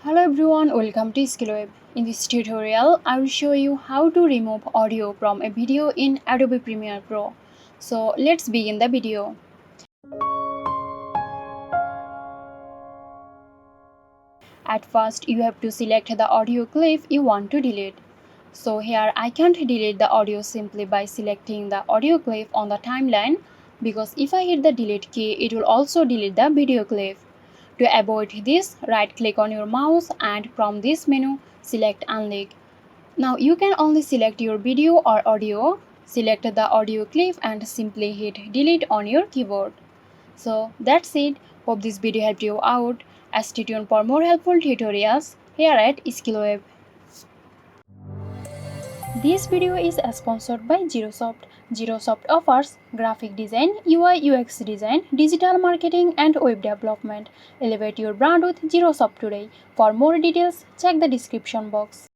Hello everyone, welcome to Skillweb. In this tutorial, I will show you how to remove audio from a video in Adobe Premiere Pro. So let's begin the video. At first, you have to select the audio clip you want to delete. So here I can't delete the audio simply by selecting the audio clip on the timeline, because if I hit the delete key, it will also delete the video clip. To avoid this, right click on your mouse and from this menu, select Unlink. Now you can only select your video or audio. Select the audio clip and simply hit delete on your keyboard. So that's it. Hope this video helped you out. Stay tuned for more helpful tutorials here at Skillweb. This video is sponsored by Xirosoft. Xirosoft offers graphic design, UI UX design, digital marketing and web development. Elevate your brand with Xirosoft today. For more details, check the description box.